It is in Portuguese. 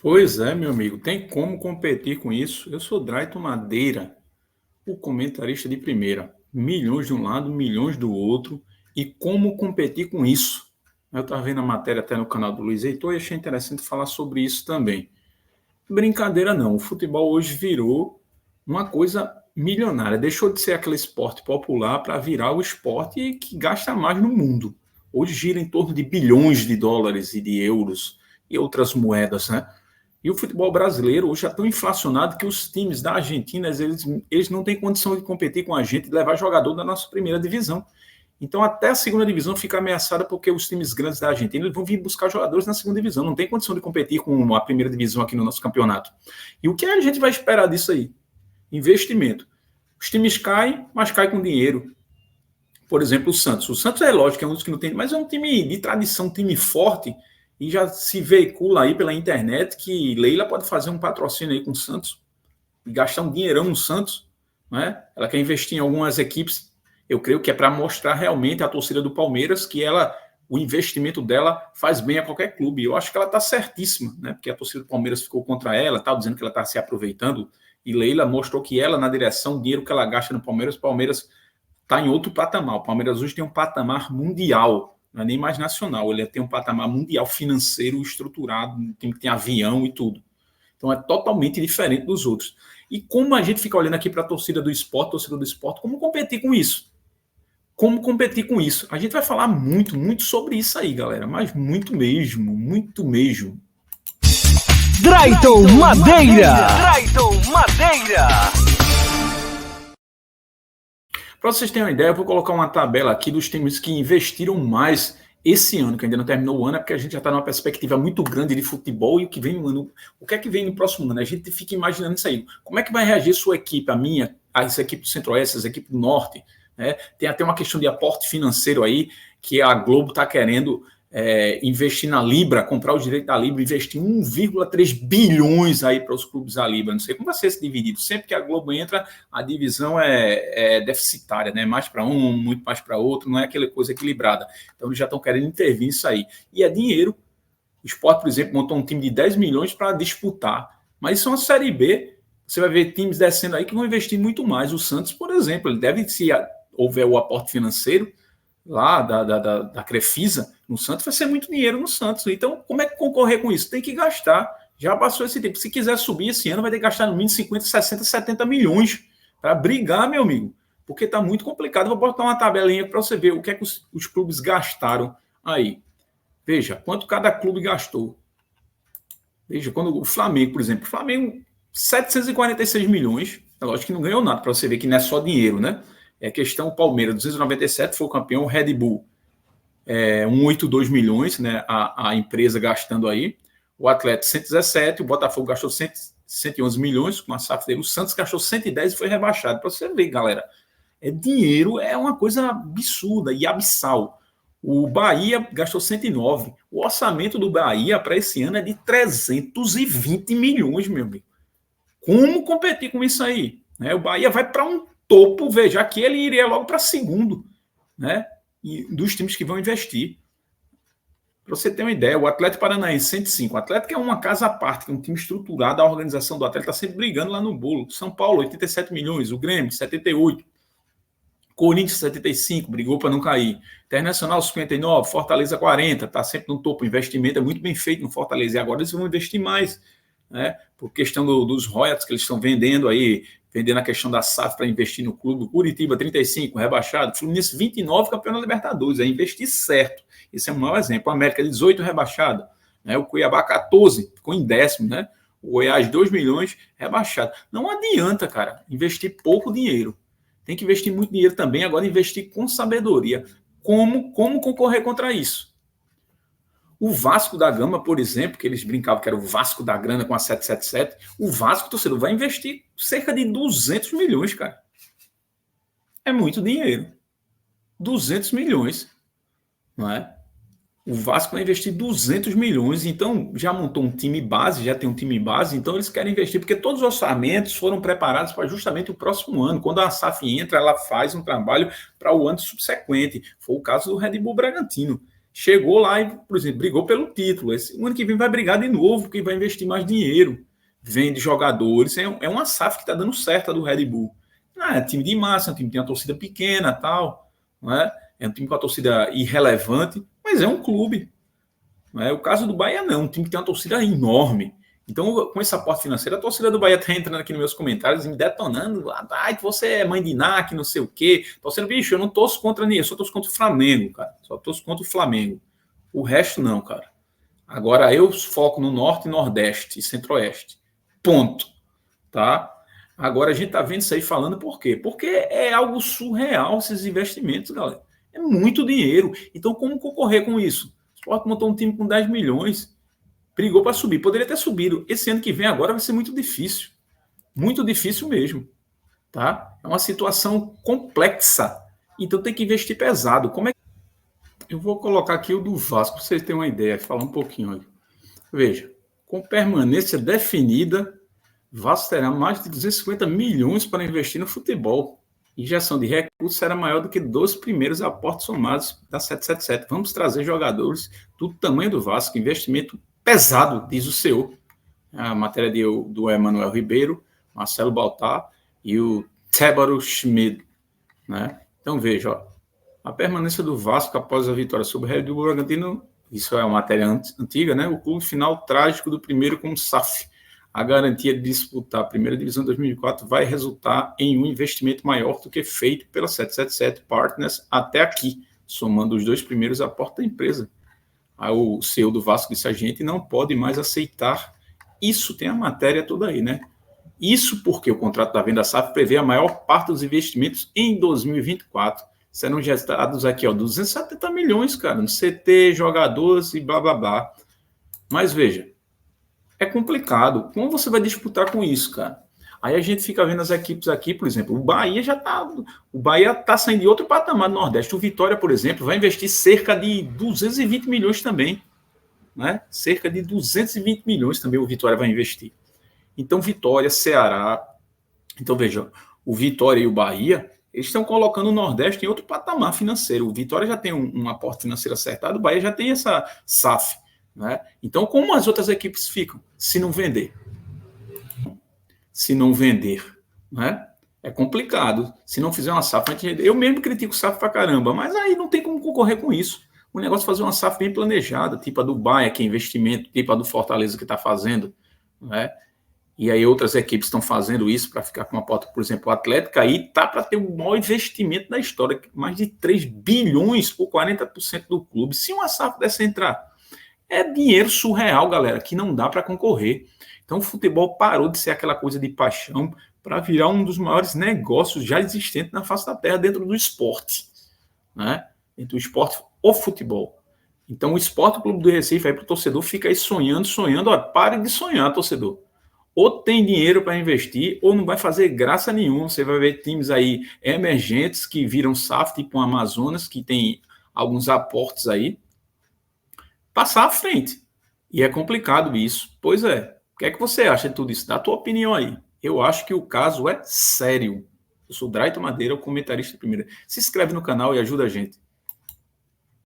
Pois é, meu amigo, tem como competir com isso? Eu sou Drayton Madeira, o comentarista de primeira. Milhões de um lado, milhões do outro. E como competir com isso? Eu estava vendo a matéria até no canal do Luiz Heitor e achei interessante falar sobre isso também. Brincadeira não, o futebol hoje virou uma coisa milionária. Deixou de ser aquele esporte popular para virar o esporte que gasta mais no mundo. Hoje gira em torno de bilhões de dólares e de euros e outras moedas, né? E o futebol brasileiro hoje é tão inflacionado que os times da Argentina, eles não têm condição de competir com a gente e levar jogador da nossa primeira divisão. Então, até a segunda divisão fica ameaçada porque os times grandes da Argentina eles vão vir buscar jogadores na segunda divisão. Não tem condição de competir com a primeira divisão aqui no nosso campeonato. E o que a gente vai esperar disso aí? Investimento. Os times caem, mas caem com dinheiro. Por exemplo, o Santos. O Santos é lógico, é um dos que não tem, mas é um time de tradição, um time forte, e já se veicula aí pela internet que Leila pode fazer um patrocínio aí com o Santos e gastar um dinheirão no Santos, né? Ela quer investir em algumas equipes, eu creio que é para mostrar realmente à torcida do Palmeiras que o investimento dela faz bem a qualquer clube. Eu acho que ela está certíssima, né? Porque a torcida do Palmeiras ficou contra ela, tá dizendo que ela está se aproveitando, e Leila mostrou que ela, na direção, o dinheiro que ela gasta no Palmeiras, o Palmeiras está em outro patamar. O Palmeiras hoje tem um patamar mundial, não é nem mais nacional, ele tem um patamar mundial financeiro estruturado, um time que tem avião e tudo. Então é totalmente diferente dos outros. E como a gente fica olhando aqui para a torcida do esporte, como competir com isso? Como competir com isso? A gente vai falar muito, muito sobre isso aí, galera, mas muito mesmo, muito mesmo. Drayton Madeira. Drayton Madeira. Para vocês terem uma ideia, eu vou colocar uma tabela aqui dos times que investiram mais esse ano, que ainda não terminou o ano, é porque a gente já está numa perspectiva muito grande de futebol e o que vem no ano, o que é que vem no próximo ano? A gente fica imaginando isso aí. Como é que vai reagir sua equipe, a minha, essa equipe do Centro-Oeste, essa equipe do Norte? Né? Tem até uma questão de aporte financeiro aí, que a Globo está querendo investir na Libra, comprar o direito da Libra, investir 1,3 bilhões aí para os clubes da Libra. Não sei como vai ser esse dividido. Sempre que a Globo entra, a divisão é deficitária, né? Mais para um, muito mais para outro, não é aquela coisa equilibrada. Então eles já estão querendo intervir nisso aí. E é dinheiro. O Sport, por exemplo, montou um time de 10 milhões para disputar. Mas isso é uma Série B. Você vai ver times descendo aí que vão investir muito mais. O Santos, por exemplo, ele deve, se houver o aporte financeiro lá da Crefisa, no Santos, vai ser muito dinheiro no Santos. Então, como é que concorrer com isso? Tem que gastar. Já passou esse tempo. Se quiser subir esse ano, vai ter que gastar no mínimo 50, 60, 70 milhões para brigar, meu amigo. Porque está muito complicado. Vou botar uma tabelinha para você ver o que é que os clubes gastaram aí. Veja, quanto cada clube gastou. Veja, quando o Flamengo, por exemplo, o Flamengo, 746 milhões. É lógico que não ganhou nada, para você ver que não é só dinheiro, né? É questão, o Palmeiras, 297, foi o campeão, o Red Bull, 182 milhões, né, a empresa gastando aí, o Atlético 117, o Botafogo gastou 111 milhões com a SAF dele, o Santos gastou 110 e foi rebaixado. Para você ver, galera, dinheiro é uma coisa absurda e abissal. O Bahia gastou 109, o orçamento do Bahia para esse ano é de 320 milhões, meu amigo. Como competir com isso aí? Né? O Bahia vai para um topo, veja, aqui ele iria logo para segundo, né? E dos times que vão investir. Para você ter uma ideia, o Atlético Paranaense, 105. O Atlético é uma casa à parte, é um time estruturado, a organização do Atlético está sempre brigando lá no bolo. São Paulo, 87 milhões, o Grêmio, 78. Corinthians, 75, brigou para não cair. Internacional, 59, Fortaleza, 40, está sempre no topo. O investimento é muito bem feito no Fortaleza. E agora eles vão investir mais, né? Por questão dos royalties que eles estão vendendo aí, vendendo a questão da SAF para investir no clube. Curitiba, 35, rebaixado. Fluminense, 29, campeão da Libertadores. É investir certo. Esse é o maior exemplo. O América, 18, rebaixado. Né? O Cuiabá, 14, ficou em 10º, né? O Goiás, 2 milhões, rebaixado. Não adianta, cara, investir pouco dinheiro. Tem que investir muito dinheiro também, agora investir com sabedoria. Como concorrer contra isso? O Vasco da Gama, por exemplo, que eles brincavam que era o Vasco da Grana com a 777, o Vasco, torcedor, vai investir cerca de 200 milhões, cara. É muito dinheiro. 200 milhões, não é? O Vasco vai investir 200 milhões, então já montou um time base, já tem um time base, então eles querem investir, porque todos os orçamentos foram preparados para justamente o próximo ano. Quando a SAF entra, ela faz um trabalho para o ano subsequente. Foi o caso do Red Bull Bragantino. chegou lá e, por exemplo, brigou pelo título. O ano que vem vai brigar de novo, porque vai investir mais dinheiro, vende jogadores. É uma SAF que está dando certo a do Red Bull. Não é time de massa, é um time que tem uma torcida pequena, tal, não é? É um time com a torcida irrelevante, mas é um clube. Não é? O caso do Bahia não, um time que tem uma torcida enorme. Então, com esse aporte financeiro, a torcida do Bahia está entrando aqui nos meus comentários, me detonando. Ai, você é mãe de NAC, não sei o quê. Torcendo, bicho, eu não torço contra ninguém, eu só torço contra o Flamengo, cara. Só torço contra o Flamengo. O resto não, cara. Agora eu foco no Norte, Nordeste e Centro-Oeste. Ponto. Tá? Agora a gente tá vendo isso aí falando por quê? Porque é algo surreal esses investimentos, galera. É muito dinheiro. Então, como concorrer com isso? O Sport montou um time com 10 milhões, brigou para subir. Poderia ter subido. Esse ano que vem agora vai ser muito difícil. Muito difícil mesmo. Tá? É uma situação complexa. Então tem que investir pesado. Como é que... Eu vou colocar aqui o do Vasco, para vocês terem uma ideia, falar um pouquinho aí. Veja, com permanência definida, Vasco terá mais de 250 milhões para investir no futebol. Injeção de recursos será maior do que 2 primeiros aportes somados da 777. Vamos trazer jogadores do tamanho do Vasco, investimento pesado, diz o CEO. A matéria do Emanuel Ribeiro, Marcelo Baltar e o Tébaro Schmid. Né? Então veja, ó, a permanência do Vasco após a vitória sobre o Red Bull Bragantino, isso é uma matéria antiga, né? O clube final trágico do primeiro com o SAF. A garantia de disputar a primeira divisão de 2004 vai resultar em um investimento maior do que feito pela 777 Partners até aqui, somando os 2 primeiros aportes da empresa. Aí o CEO do Vasco disse: a gente não pode mais aceitar. Isso tem a matéria toda aí, né? Isso porque o contrato da venda SAF prevê a maior parte dos investimentos em 2024. Serão gestados aqui, ó, 270 milhões, cara, no CT, jogadores e blá, blá, blá. Mas veja, é complicado. Como você vai disputar com isso, cara? Aí a gente fica vendo as equipes aqui, por exemplo, o Bahia tá saindo de outro patamar do Nordeste. O Vitória, por exemplo, vai investir cerca de 220 milhões também, né? Cerca de 220 milhões também o Vitória vai investir. Então, Vitória, Ceará. Então, veja, o Vitória e o Bahia, eles estão colocando o Nordeste em outro patamar financeiro. O Vitória já tem um aporte financeiro acertado, o Bahia já tem essa SAF. Né? Então, como as outras equipes ficam? Se não vender. Se não vender. Né? É complicado. Se não fizer uma SAF, eu mesmo critico SAF pra caramba, mas aí não tem como concorrer com isso. O negócio é fazer uma SAF bem planejada, tipo a do Bahia, que é investimento, tipo a do Fortaleza que está fazendo. Né? E aí outras equipes estão fazendo isso para ficar com uma porta, por exemplo, o Atlético, aí tá para ter o maior investimento da história, mais de 3 bilhões por 40% do clube. Se uma SAF dessa entrar, é dinheiro surreal, galera, que não dá para concorrer. Então o futebol parou de ser aquela coisa de paixão para virar um dos maiores negócios já existentes na face da terra dentro do esporte. Né? Dentro do esporte, o futebol. Então o Esporte Clube do Recife, aí para o torcedor, fica aí sonhando. Ó, pare de sonhar, torcedor. Ou tem dinheiro para investir, ou não vai fazer graça nenhuma. Você vai ver times aí emergentes que viram SAF, tipo o Amazonas, que tem alguns aportes aí, passar à frente. E é complicado isso. Pois é. O que é que você acha de tudo isso? Dá a tua opinião aí. Eu acho que o caso é sério. Eu sou Drayton Madeira, o comentarista primeiro. Se inscreve no canal e ajuda a gente.